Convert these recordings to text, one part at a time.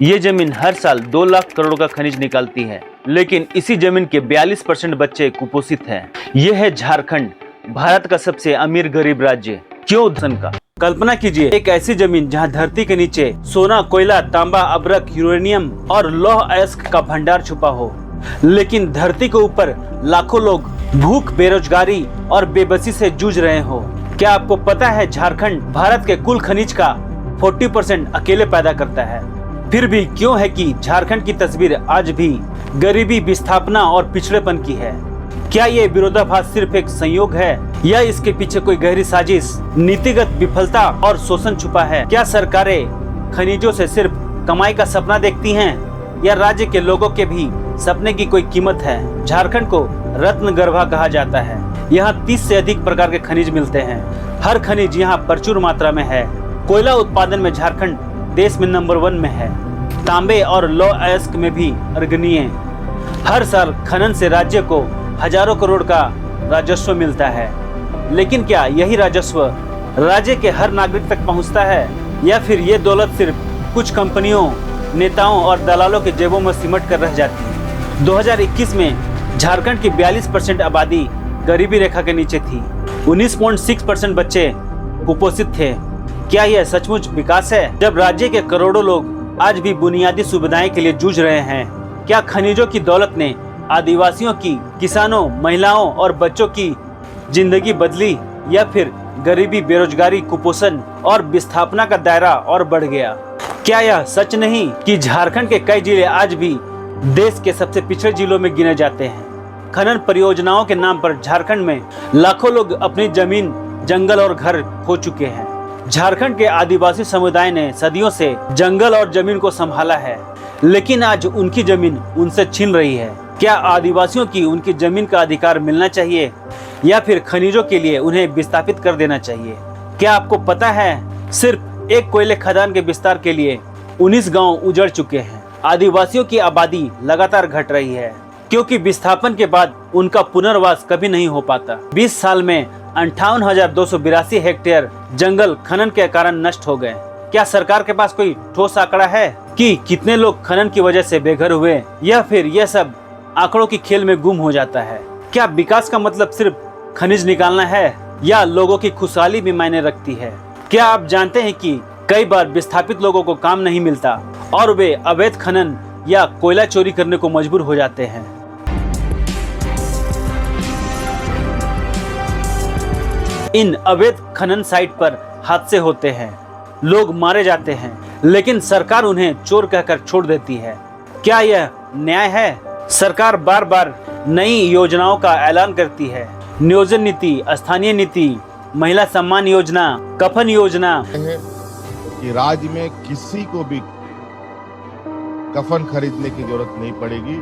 ये जमीन हर साल 2 लाख करोड़ का खनिज निकालती है, लेकिन इसी जमीन के 42% बच्चे कुपोषित हैं। ये है झारखंड, भारत का सबसे अमीर गरीब राज्य। क्यों धन का? कल्पना कीजिए एक ऐसी जमीन जहां धरती के नीचे सोना, कोयला, तांबा, अभ्रक, यूरेनियम और लौह अयस्क का भंडार छुपा हो, लेकिन धरती के ऊपर लाखों लोग भूख, बेरोजगारी और बेबसी से जूझ रहे हो। क्या आपको पता है झारखंड भारत के कुल खनिज का 40% अकेले पैदा करता है? फिर भी क्यों है कि झारखंड की तस्वीर आज भी गरीबी, विस्थापना और पिछड़ेपन की है? क्या ये विरोधाभास सिर्फ एक संयोग है या इसके पीछे कोई गहरी साजिश, नीतिगत विफलता और शोषण छुपा है? क्या सरकारें खनिजों से सिर्फ कमाई का सपना देखती हैं या राज्य के लोगों के भी सपने की कोई कीमत है? झारखंड को रत्न गर्भा कहा जाता है। यहाँ 30 से अधिक प्रकार के खनिज मिलते हैं। हर खनिज यहाँ प्रचुर मात्रा में है। कोयला उत्पादन में झारखंड देश में नंबर 1 में है। तांबे और लौह अयस्क में भी अग्रणीय। हर साल खनन से राज्य को हजारों करोड़ का राजस्व मिलता है, लेकिन क्या यही राजस्व राज्य के हर नागरिक तक पहुंचता है या फिर ये दौलत सिर्फ कुछ कंपनियों, नेताओं और दलालों के जेबों में सिमट कर रह जाती है? 2021 में झारखंड की 42% आबादी गरीबी रेखा के नीचे थी। 19.6% बच्चे कुपोषित थे। क्या यह सचमुच विकास है जब राज्य के करोड़ों लोग आज भी बुनियादी सुविधाएं के लिए जूझ रहे हैं? क्या खनिजों की दौलत ने आदिवासियों की, किसानों, महिलाओं और बच्चों की जिंदगी बदली या फिर गरीबी, बेरोजगारी, कुपोषण और विस्थापना का दायरा और बढ़ गया? क्या यह सच नहीं कि झारखंड के कई जिले आज भी देश के सबसे पिछड़े जिलों में गिने जाते हैं? खनन परियोजनाओं के नाम पर झारखंड में लाखों लोग अपनी जमीन, जंगल और घर खो चुके हैं। झारखंड के आदिवासी समुदाय ने सदियों से जंगल और जमीन को संभाला है, लेकिन आज उनकी जमीन उनसे छीन रही है। क्या आदिवासियों की उनकी जमीन का अधिकार मिलना चाहिए या फिर खनिजों के लिए उन्हें विस्थापित कर देना चाहिए? क्या आपको पता है सिर्फ एक कोयले खदान के विस्तार के लिए 19 गांव उजड़ चुके हैं। आदिवासियों की आबादी लगातार घट रही है क्योंकि विस्थापन के बाद उनका पुनर्वास कभी नहीं हो पाता। 20 साल में 58,282 हेक्टेयर जंगल खनन के कारण नष्ट हो गए। क्या सरकार के पास कोई ठोस आंकड़ा है कि कितने लोग खनन की वजह से बेघर हुए या फिर यह सब आंकड़ों की खेल में गुम हो जाता है? क्या विकास का मतलब सिर्फ खनिज निकालना है या लोगों की खुशहाली भी मायने रखती है? क्या आप जानते हैं कि कई बार विस्थापित लोगों को काम नहीं मिलता और वे अवैध खनन या कोयला चोरी करने को मजबूर हो जाते हैं? इन अवैध खनन साइट पर हादसे होते हैं, लोग मारे जाते हैं, लेकिन सरकार उन्हें चोर कहकर छोड़ देती है। क्या यह न्याय है? सरकार बार बार नई योजनाओं का ऐलान करती है। नियोजन नीति, स्थानीय नीति, महिला सम्मान योजना, कफन योजना। कि राज्य में किसी को भी कफन खरीदने की जरूरत नहीं पड़ेगी,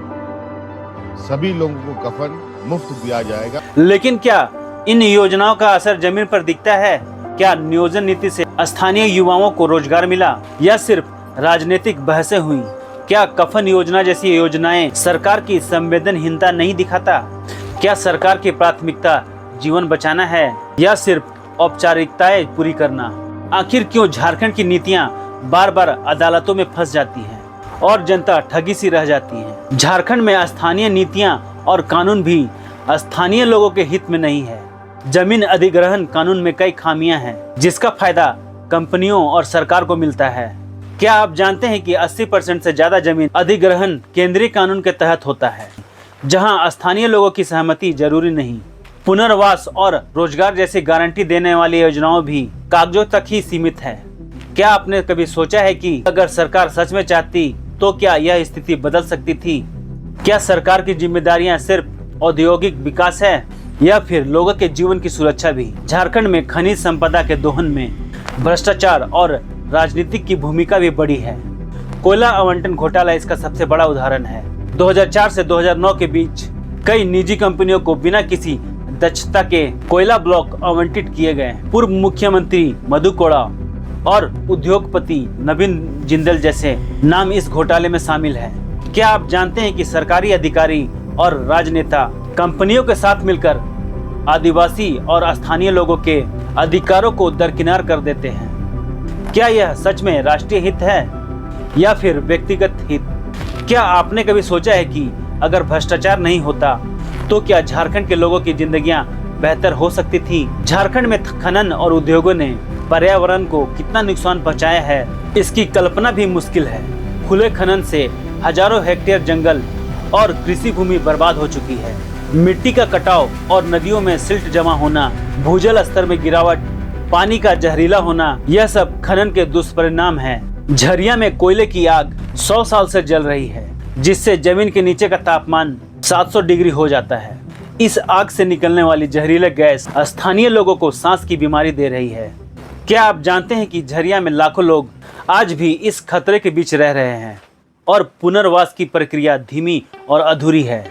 सभी लोगों को कफन मुफ्त दिया जाएगा। लेकिन क्या इन योजनाओं का असर जमीन पर दिखता है? क्या नियोजन नीति से स्थानीय युवाओं को रोजगार मिला या सिर्फ राजनीतिक बहसें हुई? क्या कफन योजना जैसी योजनाएं सरकार की संवेदनहीनता नहीं दिखाता? क्या सरकार की प्राथमिकता जीवन बचाना है या सिर्फ औपचारिकताएं पूरी करना? आखिर क्यों झारखंड की नीतियां बार बार अदालतों में फंस जाती हैं और जनता ठगी सी रह जाती है? झारखंड में स्थानीय नीतियां और कानून भी स्थानीय लोगों के हित में नहीं है। जमीन अधिग्रहण कानून में कई खामियां हैं जिसका फायदा कंपनियों और सरकार को मिलता है। क्या आप जानते हैं कि 80% से ज्यादा जमीन अधिग्रहण केंद्रीय कानून के तहत होता है, जहां स्थानीय लोगों की सहमति जरूरी नहीं? पुनर्वास और रोजगार जैसी गारंटी देने वाली योजनाओं भी कागजों तक ही सीमित है। क्या आपने कभी सोचा है कि अगर सरकार सच में चाहती तो क्या यह स्थिति बदल सकती थी? क्या सरकार की जिम्मेदारियां सिर्फ औद्योगिक विकास है या फिर लोगों के जीवन की सुरक्षा भी? झारखंड में खनिज संपदा के दोहन में भ्रष्टाचार और राजनीतिक की भूमिका भी बड़ी है। कोयला आवंटन घोटाला इसका सबसे बड़ा उदाहरण है। 2004 से 2009 के बीच कई निजी कंपनियों को बिना किसी दक्षता के कोयला ब्लॉक आवंटित किए गए। पूर्व मुख्यमंत्री मधु कोड़ा और उद्योगपति नवीन जिंदल जैसे नाम इस घोटाले में शामिल है। क्या आप जानते हैं कि सरकारी अधिकारी और राजनेता कंपनियों के साथ मिलकर आदिवासी और स्थानीय लोगों के अधिकारों को दरकिनार कर देते हैं? क्या यह सच में राष्ट्रीय हित है या फिर व्यक्तिगत हित? क्या आपने कभी सोचा है कि अगर भ्रष्टाचार नहीं होता तो क्या झारखंड के लोगों की जिंदगियां बेहतर हो सकती थी? झारखंड में खनन और उद्योगों ने पर्यावरण को कितना नुकसान पहुंचाया है, इसकी कल्पना भी मुश्किल है। खुले खनन से हजारों हेक्टेयर जंगल और कृषि भूमि बर्बाद हो चुकी है। मिट्टी का कटाव और नदियों में सिल्ट जमा होना, भूजल स्तर में गिरावट, पानी का जहरीला होना, यह सब खनन के दुष्परिणाम हैं। झरिया में कोयले की आग 100 साल से जल रही है, जिससे जमीन के नीचे का तापमान 700 डिग्री हो जाता है। इस आग से निकलने वाली जहरीले गैस स्थानीय लोगों को सांस की बीमारी दे रही है। क्या आप जानते हैं कि झरिया में लाखों लोग आज भी इस खतरे के बीच रह रहे हैं और पुनर्वास की प्रक्रिया धीमी और अधूरी है?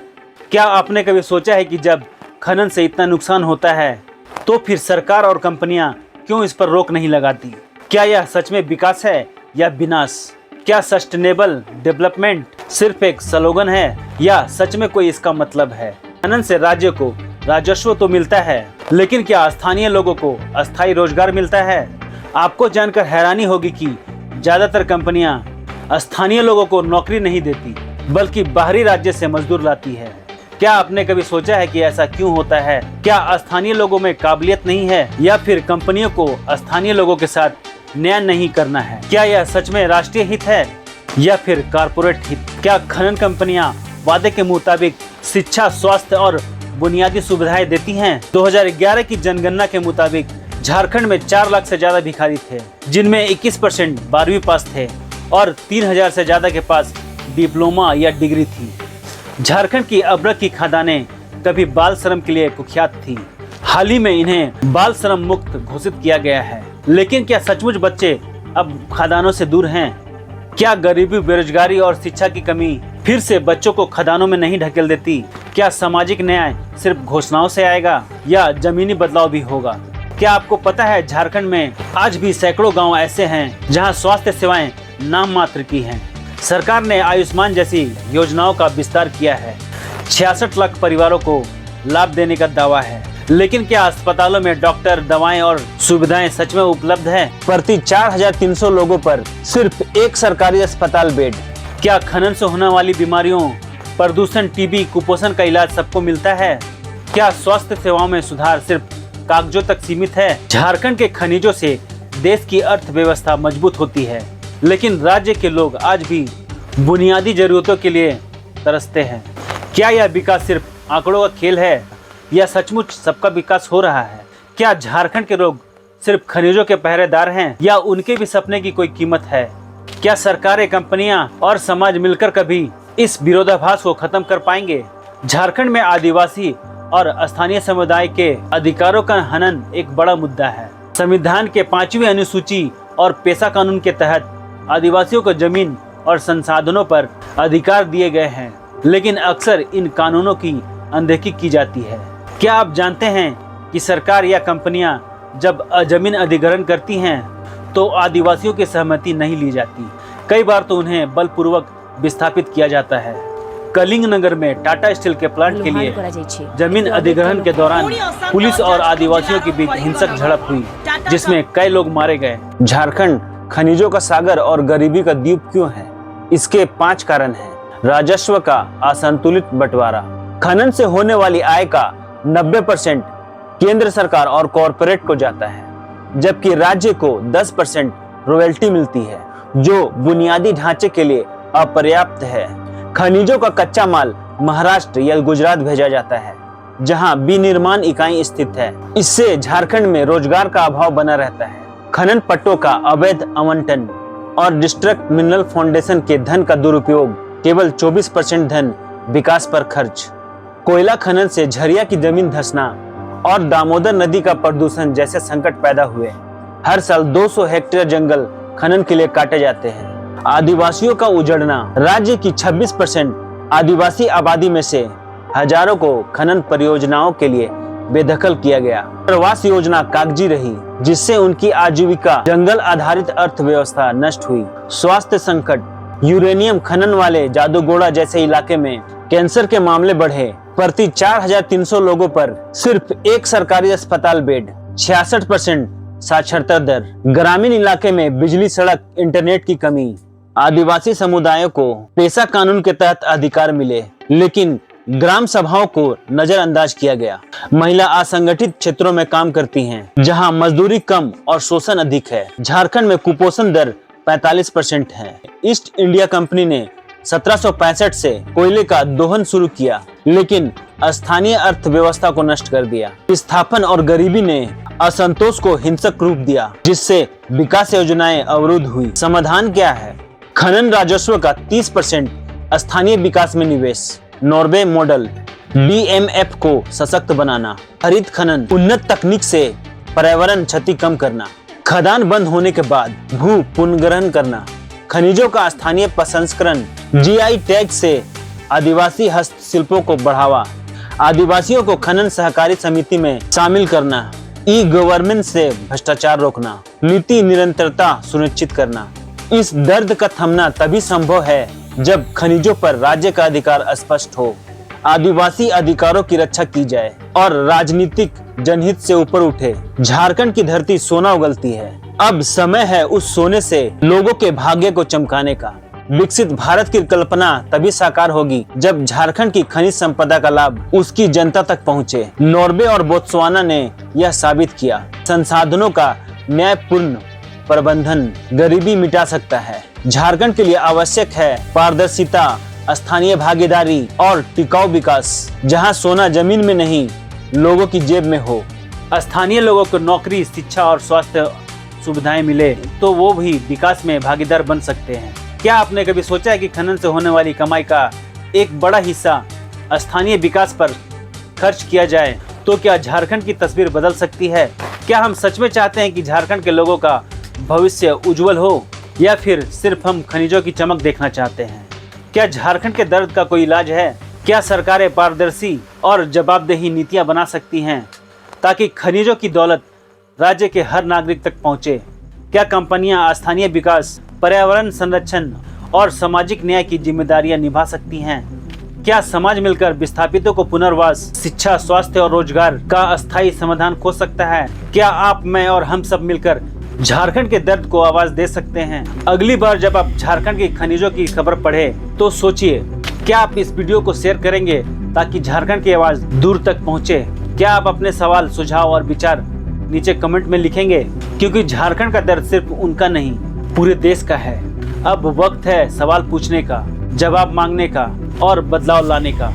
क्या आपने कभी सोचा है कि जब खनन से इतना नुकसान होता है तो फिर सरकार और कंपनियां क्यों इस पर रोक नहीं लगाती? क्या यह सच में विकास है या विनाश? क्या सस्टेनेबल डेवलपमेंट सिर्फ एक स्लोगन है या सच में कोई इसका मतलब है? खनन से राज्य को राजस्व तो मिलता है, लेकिन क्या स्थानीय लोगों को अस्थायी रोजगार मिलता है? आपको जानकर हैरानी होगी कि ज्यादातर कंपनियां स्थानीय लोगों को नौकरी नहीं देती, बल्कि बाहरी राज्य से मजदूर लाती है। क्या आपने कभी सोचा है कि ऐसा क्यों होता है? क्या स्थानीय लोगों में काबिलियत नहीं है या फिर कंपनियों को स्थानीय लोगों के साथ न्याय नहीं करना है? क्या यह सच में राष्ट्रीय हित है या फिर कारपोरेट हित? क्या खनन कंपनियां वादे के मुताबिक शिक्षा, स्वास्थ्य और बुनियादी सुविधाएं देती हैं? 2011 की जनगणना के मुताबिक झारखंड में 4 लाख से ज्यादा भिखारी थे, जिनमें 21% 12वीं पास थे और 3000 से ज्यादा के पास डिप्लोमा या डिग्री थी। झारखंड की अभ्रक की खदानें कभी बाल श्रम के लिए कुख्यात थी। हाल ही में इन्हें बाल श्रम मुक्त घोषित किया गया है। लेकिन क्या सचमुच बच्चे अब खदानों से दूर हैं? क्या गरीबी, बेरोजगारी और शिक्षा की कमी फिर से बच्चों को खदानों में नहीं ढकेल देती? क्या सामाजिक न्याय सिर्फ घोषणाओं से आएगा या जमीनी बदलाव भी होगा? क्या आपको पता है झारखंड में आज भी सैकड़ों गांव ऐसे हैं जहां स्वास्थ्य सेवाएं नाम मात्र की हैं। सरकार ने आयुष्मान जैसी योजनाओं का विस्तार किया है। 66 लाख परिवारों को लाभ देने का दावा है, लेकिन क्या अस्पतालों में डॉक्टर, दवाएं और सुविधाएं सच में उपलब्ध है? प्रति 4300 लोगों पर सिर्फ एक सरकारी अस्पताल बेड। क्या खनन से होने वाली बीमारियों, प्रदूषण, टीबी, कुपोषण का इलाज सबको मिलता है? क्या स्वास्थ्य सेवाओं में सुधार सिर्फ कागजों तक सीमित है? झारखंड के खनिजों से देश की अर्थव्यवस्था मजबूत होती है, लेकिन राज्य के लोग आज भी बुनियादी जरूरतों के लिए तरसते हैं। क्या यह विकास सिर्फ आंकड़ों का खेल है या सचमुच सबका विकास हो रहा है? क्या झारखंड के लोग सिर्फ खनिजों के पहरेदार हैं या उनके भी सपने की कोई कीमत है? क्या सरकारें, कंपनियां और समाज मिलकर कभी इस विरोधाभास को खत्म कर पाएंगे? झारखंड में आदिवासी और स्थानीय समुदाय के अधिकारों का हनन एक बड़ा मुद्दा है। संविधान के 5वीं अनुसूची और पेशा कानून के तहत आदिवासियों को जमीन और संसाधनों पर अधिकार दिए गए हैं, लेकिन अक्सर इन कानूनों की अनदेखी की जाती है। क्या आप जानते हैं कि सरकार या कंपनियां जब जमीन अधिग्रहण करती हैं तो आदिवासियों की सहमति नहीं ली जाती। कई बार तो उन्हें बलपूर्वक विस्थापित किया जाता है। कलिंगनगर में टाटा स्टील के प्लांट के लिए जमीन अधिग्रहण के दौरान पुलिस और आदिवासियों के बीच हिंसक झड़प हुई, जिसमें कई लोग मारे गए। झारखंड खनिजों का सागर और गरीबी का द्वीप क्यों है? इसके 5 कारण हैं। राजस्व का असंतुलित बंटवारा। खनन से होने वाली आय का 90% केंद्र सरकार और कॉरपोरेट को जाता है, जबकि राज्य को 10% रॉयल्टी मिलती है, जो बुनियादी ढांचे के लिए अपर्याप्त है। खनिजों का कच्चा माल महाराष्ट्र या गुजरात भेजा जाता है, जहां विनिर्माण इकाई स्थित है। इससे झारखंड में रोजगार का अभाव बना रहता है। खनन पट्टों का अवैध आवंटन और डिस्ट्रिक्ट मिनरल फाउंडेशन के धन का दुरुपयोग, केवल 24% धन विकास पर खर्च। कोयला खनन से झरिया की जमीन धंसना और दामोदर नदी का प्रदूषण जैसे संकट पैदा हुए। हर साल 200 हेक्टेयर जंगल खनन के लिए काटे जाते हैं। आदिवासियों का उजड़ना। राज्य की 26% आदिवासी आबादी में से हजारों को खनन परियोजनाओं के लिए बेदखल किया गया। प्रवास योजना कागजी रही, जिससे उनकी आजीविका, जंगल आधारित अर्थव्यवस्था नष्ट हुई। स्वास्थ्य संकट। यूरेनियम खनन वाले जादूगोड़ा जैसे इलाके में कैंसर के मामले बढ़े। प्रति 4300 लोगों पर सिर्फ एक सरकारी अस्पताल बेड। 66% साक्षरता दर। ग्रामीण इलाके में बिजली, सड़क, इंटरनेट की कमी। आदिवासी समुदायों को पेशा कानून के तहत अधिकार मिले, लेकिन ग्राम सभाओं को नजरअंदाज किया गया। महिला असंगठित क्षेत्रों में काम करती हैं, जहां मजदूरी कम और शोषण अधिक है। झारखंड में कुपोषण दर 45% है। ईस्ट इंडिया कंपनी ने 1765 से कोयले का दोहन शुरू किया, लेकिन स्थानीय अर्थव्यवस्था को नष्ट कर दिया। विस्थापन और गरीबी ने असंतोष को हिंसक रूप दिया, जिससे विकास योजनाएं अवरुद्ध हुई। समाधान क्या है? खनन राजस्व का 30% स्थानीय विकास में निवेश, नॉर्वे मॉडल, BMF को सशक्त बनाना, हरित खनन, उन्नत तकनीक से पर्यावरण क्षति कम करना, खदान बंद होने के बाद भू पुनर्ग्रहण करना, खनिजों का स्थानीय प्रसंस्करण, GI टैग से आदिवासी हस्तशिल्पों को बढ़ावा, आदिवासियों को खनन सहकारी समिति में शामिल करना, ई-गवर्नेंस से भ्रष्टाचार रोकना, नीति निरंतरता सुनिश्चित करना। इस दर्द का थमना तभी संभव है जब खनिजों पर राज्य का अधिकार स्पष्ट हो, आदिवासी अधिकारों की रक्षा की जाए और राजनीतिक जनहित से ऊपर उठे। झारखंड की धरती सोना उगलती है। अब समय है उस सोने से लोगों के भाग्य को चमकाने का। विकसित भारत की कल्पना तभी साकार होगी जब झारखंड की खनिज संपदा का लाभ उसकी जनता तक पहुंचे। नॉर्वे और बोत्सवाना ने यह साबित किया, संसाधनों का न्यायपूर्ण प्रबंधन गरीबी मिटा सकता है। झारखंड के लिए आवश्यक है पारदर्शिता, स्थानीय भागीदारी और टिकाऊ विकास, जहां सोना जमीन में नहीं लोगों की जेब में हो। स्थानीय लोगों को नौकरी, शिक्षा और स्वास्थ्य सुविधाएं मिले तो वो भी विकास में भागीदार बन सकते हैं। क्या आपने कभी सोचा है कि खनन से होने वाली कमाई का एक बड़ा हिस्सा स्थानीय विकास पर खर्च किया जाए तो क्या झारखंड की तस्वीर बदल सकती है? क्या हम सच में चाहते हैं कि झारखंड के लोगों का भविष्य उज्जवल हो, या फिर सिर्फ हम खनिजों की चमक देखना चाहते हैं? क्या झारखंड के दर्द का कोई इलाज है? क्या सरकारें पारदर्शी और जवाबदेही नीतियां बना सकती हैं ताकि खनिजों की दौलत राज्य के हर नागरिक तक पहुंचे? क्या कंपनियां स्थानीय विकास, पर्यावरण संरक्षण और सामाजिक न्याय की जिम्मेदारियां निभा सकती हैं? क्या समाज मिलकर विस्थापितों को पुनर्वास, शिक्षा, स्वास्थ्य और रोजगार का अस्थायी समाधान खोज सकता है? क्या आप, मैं और हम सब मिलकर झारखंड के दर्द को आवाज दे सकते हैं? अगली बार जब आप झारखंड की खनिजों की खबर पढ़े तो सोचिए, क्या आप इस वीडियो को शेयर करेंगे ताकि झारखंड की आवाज दूर तक पहुंचे? क्या आप अपने सवाल, सुझाव और विचार नीचे कमेंट में लिखेंगे? क्योंकि झारखंड का दर्द सिर्फ उनका नहीं, पूरे देश का है। अब वक्त है सवाल पूछने का, जवाब मांगने का और बदलाव लाने का।